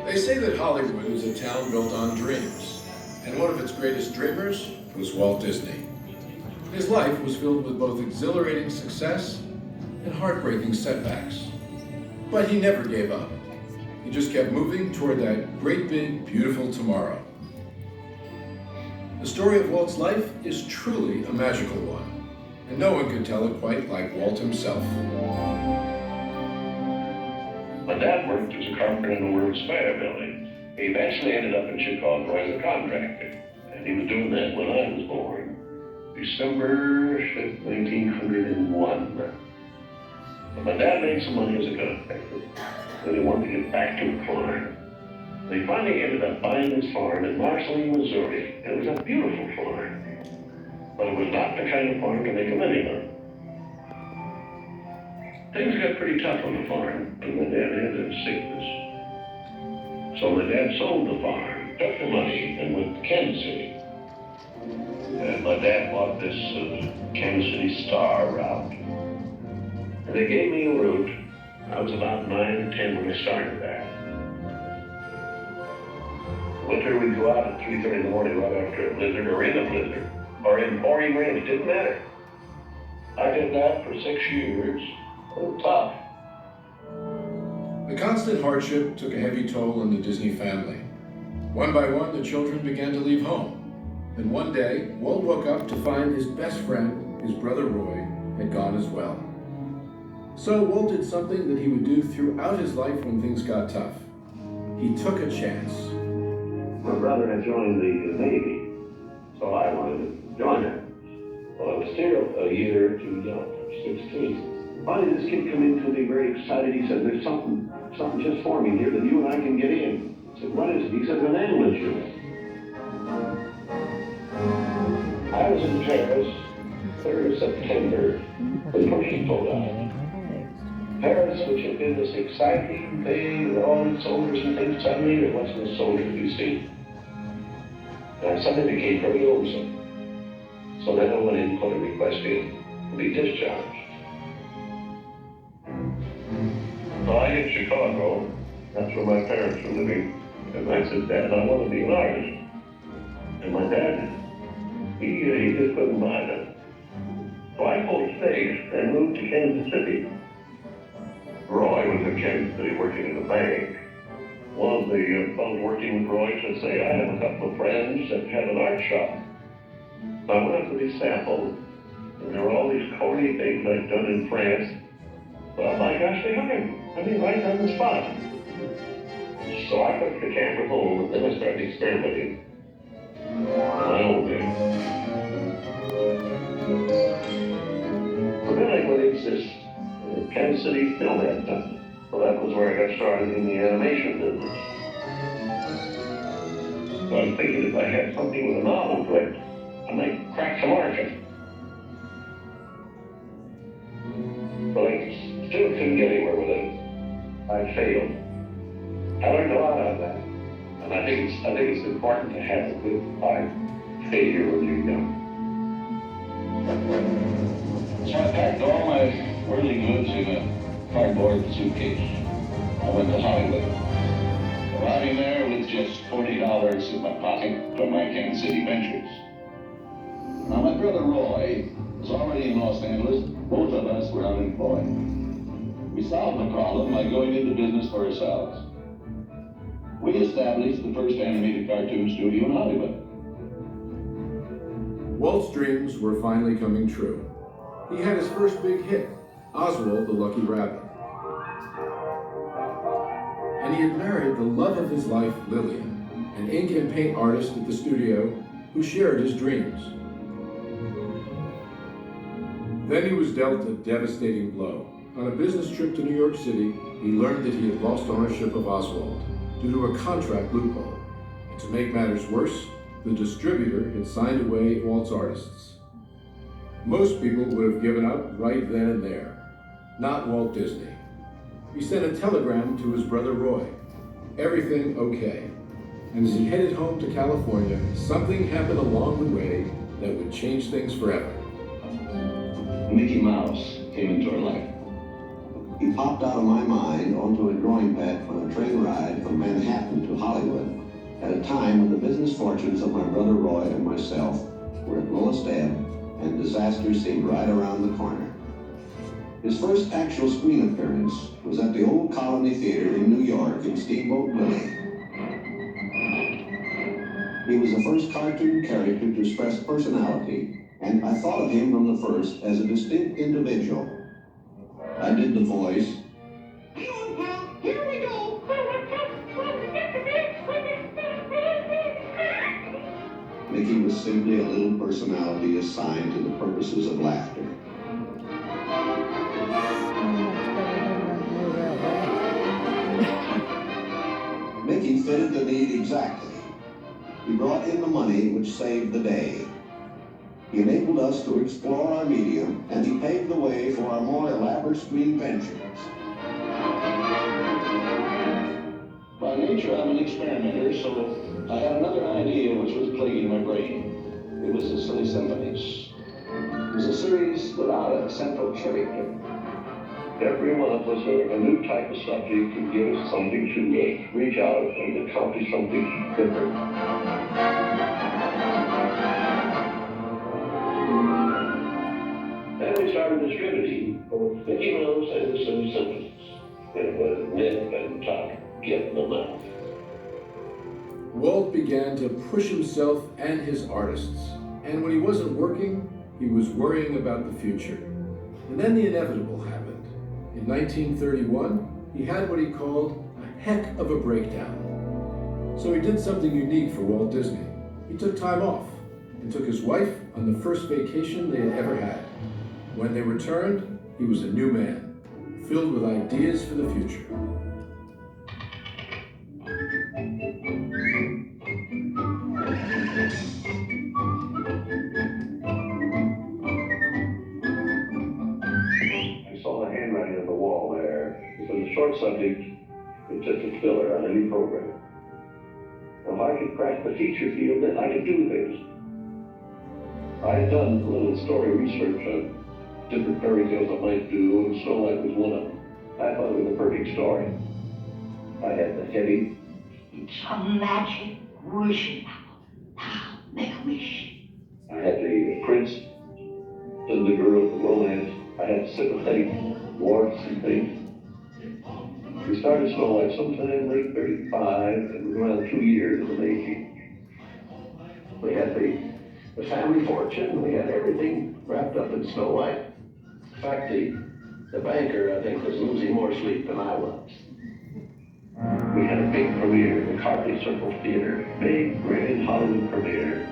They say that Hollywood is a town built on dreams, and one of its greatest dreamers was Walt Disney. His life was filled with both exhilarating success and heartbreaking setbacks. But he never gave up. He just kept moving toward that great big, beautiful tomorrow. The story of Walt's life is truly a magical one, and no one could tell it quite like Walt himself. My dad worked as a carpenter in the World's Fair building. He eventually ended up in Chicago as a contractor, and he was doing that when I was born, December 1901. But my dad made some money as a contractor, and he wanted to get back to the farm. They finally ended up buying this farm in Marceline, Missouri. It was a beautiful farm, but it was not the kind of farm to make a living on. Things got pretty tough on the farm, and my dad had a sickness. So my dad sold the farm, took the money, and went to Kansas City. And my dad bought this Kansas City Star route. And they gave me a route. I was about 9 or 10 when I started that. Winter, we'd go out at 3:30 in the morning right after a blizzard, or in a blizzard, or in pouring rain, it didn't matter. I did that for 6 years. It was tough. The constant hardship took a heavy toll on the Disney family. One by one, the children began to leave home. And one day, Walt woke up to find his best friend, his brother Roy, had gone as well. So Walt did something that he would do throughout his life when things got tough. He took a chance. My brother had joined the Navy, so I wanted to join him. Well, I was still a year too young, 16. Finally, this kid came in to me very excited. He said, "There's something just forming here that you and I can get in." I said, "What is it?" He said, "An ambulance unit." I was in Paris, 3rd of September, when Pershing pulled out. Paris, which had been this exciting thing with all these soldiers and things, suddenly there wasn't a soldier to be seen. And I suddenly became very lonesome. So then I went in and put a request in to be discharged. So I hit Chicago, that's where my parents were living, and I said, "Dad, I want to be an artist." And my dad, he just couldn't buy that. So I pulled stakes and moved to Kansas City. Roy was in Kansas City working in a bank. One of the fellows working with Roy said, "Say, I have a couple of friends that have an art shop." So I went up to these samples, and there were all these corny things I'd done in France. But my gosh, they hired me. I mean, right on the spot. So I took the camera home, and then I started experimenting on my own way. So then I went into this Kansas City Film Ad. So that was where I got started in the animation business. So I was thinking if I had something with a novel to it, I might crack the market. But I still couldn't get anywhere with it. I failed. I learned a lot out of that. And I think it's important to have a good failure when you're young. So I packed all my worldly goods in a cardboard suitcase. I went to Hollywood. Arriving there with just $40 in my pocket from my Kansas City ventures. Now my brother Roy was already in Los Angeles. Both of us were unemployed. We solved the problem by going into business for ourselves. We established the first animated cartoon studio in Hollywood. Walt's dreams were finally coming true. He had his first big hit, Oswald the Lucky Rabbit. And he had married the love of his life, Lillian, an ink and paint artist at the studio who shared his dreams. Then he was dealt a devastating blow. On a business trip to New York City, he learned that he had lost ownership of Oswald due to a contract loophole. And to make matters worse, the distributor had signed away Walt's artists. Most people would have given up right then and there. Not Walt Disney. He sent a telegram to his brother Roy. Everything okay. And as he headed home to California, something happened along the way that would change things forever. Mickey Mouse came into our life. He popped out of my mind onto a drawing pad on a train ride from Manhattan to Hollywood at a time when the business fortunes of my brother Roy and myself were at lowest ebb and disaster seemed right around the corner. His first actual screen appearance was at the Old Colony Theater in New York in Steamboat Willie. He was the first cartoon character to express personality, and I thought of him from the first as a distinct individual. I did the voice. Come on, pal, here we go. Mickey was simply a little personality assigned to the purposes of laughter. Mickey fitted the need exactly. He brought in the money which saved the day. He enabled us to explore our medium, and he paved the way for our more elaborate screen ventures. By nature, I'm an experimenter, so I had another idea which was plaguing my brain. It was the Silly Symphonies. It was a series without a central character. Every one of us a new type of subject to give us something to reach out and accomplish something different. Then we started distributing both Mickey Mouse and the Silly Symphonies. It was Nick and Tuck getting them out. Walt began to push himself and his artists. And when he wasn't working, he was worrying about the future. And then the inevitable happened. In 1931, he had what he called a heck of a breakdown. So he did something unique for Walt Disney. He took time off and took his wife on the first vacation they had ever had. When they returned, he was a new man, filled with ideas for the future. Short subject is just a filler on any program. If I could crack the feature field, then I could do things. I had done a little story research on different fairy tales I might do, and Snow White was one of them. I thought it was a perfect story. I had the heavy. It's a magic wishing apple. Now, make a wish. I had the prince and the girl, the romance. I had sympathetic warmth and things. We started Snow White sometime late 35, and we were around 2 years in the making. We had the family fortune, we had everything wrapped up in Snow White. In fact, the banker, I think, was losing more sleep than I was. We had a big premiere at the Carly Circle Theater, big, grand Hollywood premiere.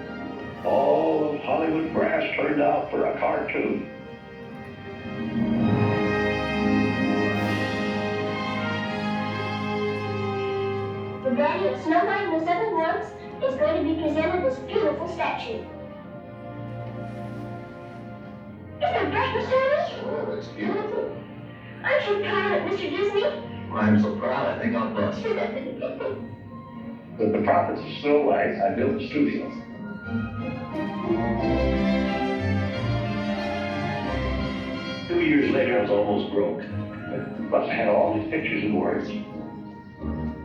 All of Hollywood brass turned out for a cartoon. The Daddy of Snow White and the Seven Dwarfs is going to be presented this beautiful statue. Isn't that right, Mr. Ernie? Oh, that's beautiful. Aren't you proud of Mr. Disney? I'm so proud, I think I'll bust. With the profits of Snow White, I built the studio. Two years later, I was almost broke. But I had all these pictures and words.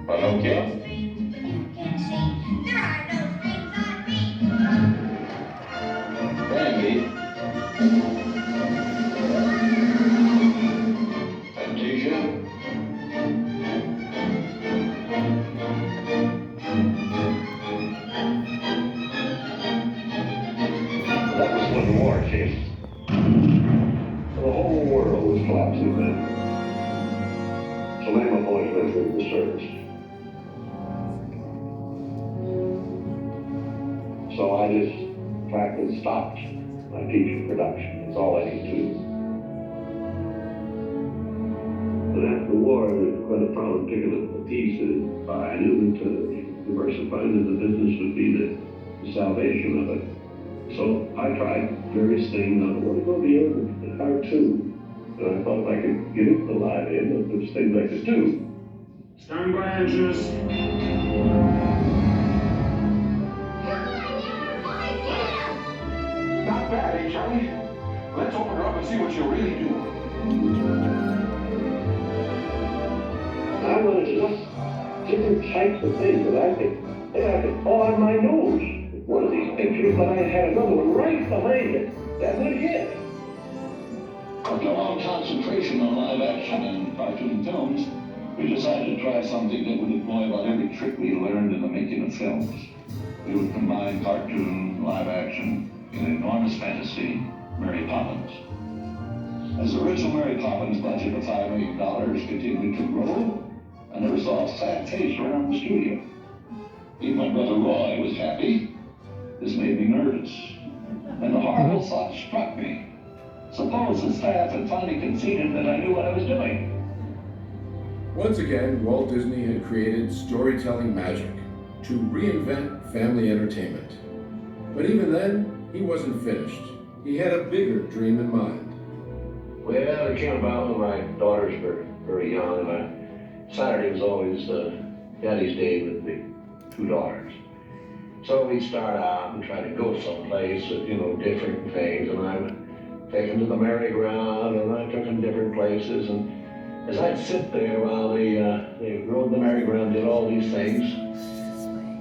But okay. There are no things on me. Bambi. Fantasia. entering the service. So I just practically stopped my teaching production. That's all I could do. But after the war, I had quite a problem picking up the pieces. I knew that diversifying in the business would be the salvation of it. So I tried various things. I wanted to go beyond the cartoon. And I thought if I could get into the live end, there's things I could do. Stone branches. Not bad, eh, Charlie? Let's open her up and see what she'll really do. I wanted to look different types of things that I could fall on my nose with one of these pictures, but I had another one right behind it. That would hit. After a long concentration on live action and cartoon films, we decided to try something that would employ about every trick we learned in the making of films. We would combine cartoon, live action, in enormous fantasy, Mary Poppins. As the original Mary Poppins budget of $5 million continued to grow, I never saw a sad face around the studio. Even my brother Roy was happy. This made me nervous. And the horrible thought struck me. Suppose the staff had finally conceded that I knew what I was doing. Once again, Walt Disney had created storytelling magic to reinvent family entertainment. But even then, he wasn't finished. He had a bigger dream in mind. Well, it came about when my daughters were very young, and Saturday was always Daddy's Day with the two daughters. So we'd start out and try to go someplace, different things, and I would take them to the merry-go-round, and I took them different places, and as I'd sit there while they rode the merry-go-round, did all these things,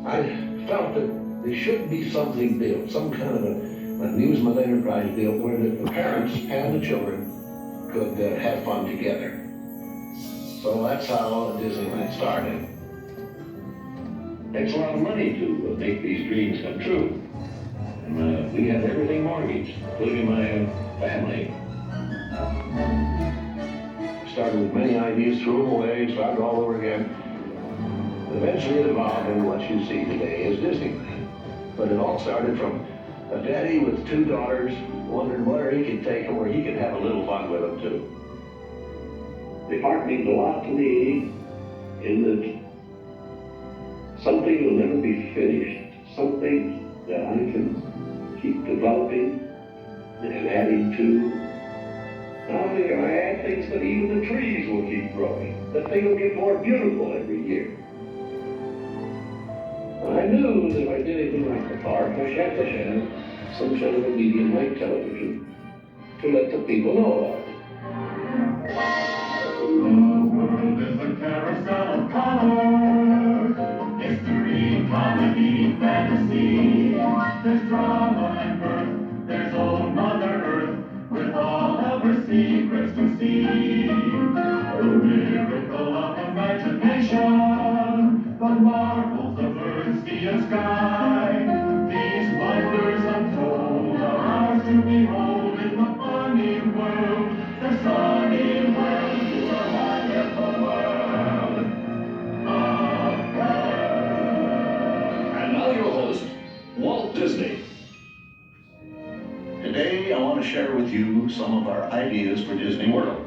I felt that there should be something built, some kind of an amusement enterprise built where the parents and the children could have fun together. So that's how Disneyland started. It takes a lot of money to make these dreams come true. And we had everything mortgaged, including my family. Started with many ideas, threw them away, started all over again. Eventually it evolved into what you see today as Disneyland. But it all started from a daddy with two daughters wondering where he could take them, where he could have a little fun with them too. The art means a lot to me in that something will never be finished, something that I can keep developing and adding to. Not only can I add things, but even the trees will keep growing. The thing will get more beautiful every year. I knew that if I did anything like the park, I had to have some sort of a medium like television to let the people know about it. The world is a carousel of color. History, comedy, fantasy. There's drama and mirth. There's old Mother Earth with all of her secrets to see. The miracle of imagination. The marvels of earth, sea, and sky. These wonders untold are ours to behold in the funny world. The sunny world to a wonderful world of color. And now your host, Walt Disney. Today, I want to share with you some of our ideas for Disney World.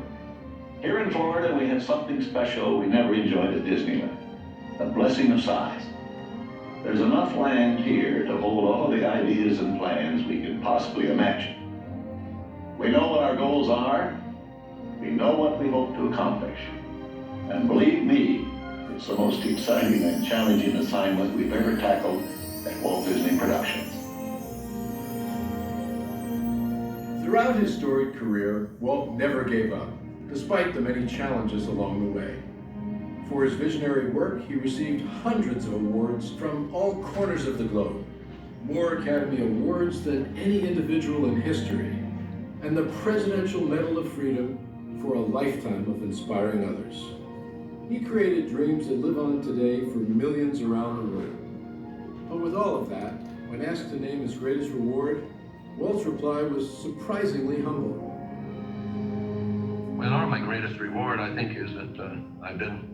Here in Florida, we have something special we never enjoyed at Disneyland, the blessing of size. There's enough land here to hold all the ideas and plans we can possibly imagine. We know what our goals are. We know what we hope to accomplish. And believe me, it's the most exciting and challenging assignment we've ever tackled at Walt Disney Productions. Throughout his storied career, Walt never gave up, despite the many challenges along the way. For his visionary work, he received hundreds of awards from all corners of the globe, more Academy Awards than any individual in history, and the Presidential Medal of Freedom for a lifetime of inspiring others. He created dreams that live on today for millions around the world. But with all of that, when asked to name his greatest reward, Walt's reply was surprisingly humble. Well, my greatest reward, I think, is that I've been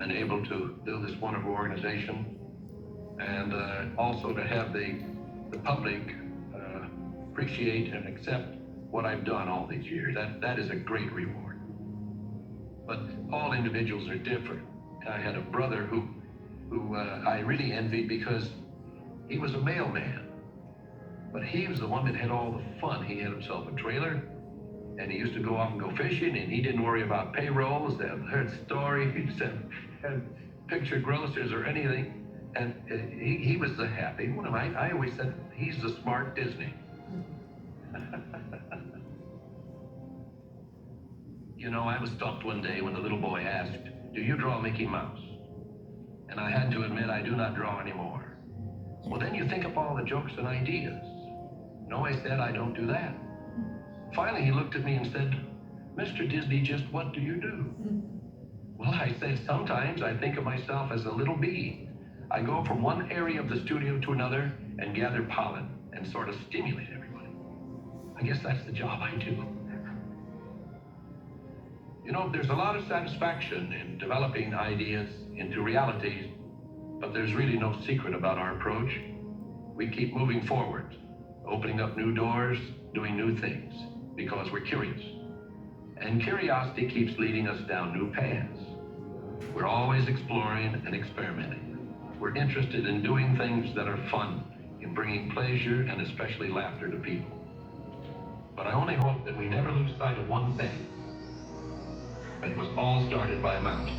been able to build this wonderful organization, and also to have the public appreciate and accept what I've done all these years. That is a great reward. But all individuals are different. I had a brother who I really envied because he was a mailman, but he was the one that had all the fun. He had himself a trailer, and he used to go off and go fishing, and he didn't worry about payrolls, heard stories, and picture grocers or anything. And he was the happy one. I always said he's the smart Disney. You know, I was stumped one day when the little boy asked, "Do you draw Mickey Mouse?" And I had to admit I do not draw anymore. Well, then you think up all the jokes and ideas. No, I said, I don't do that. Finally, he looked at me and said, "Mr. Disney, just what do you do?" Well, I said, sometimes I think of myself as a little bee. I go from one area of the studio to another and gather pollen and sort of stimulate everybody. I guess that's the job I do. You know, there's a lot of satisfaction in developing ideas into realities, but there's really no secret about our approach. We keep moving forward, opening up new doors, doing new things, because we're curious. And curiosity keeps leading us down new paths. We're always exploring and experimenting. We're interested in doing things that are fun, in bringing pleasure and especially laughter to people. But I only hope that we never lose sight of one thing. It was all started by a mountain.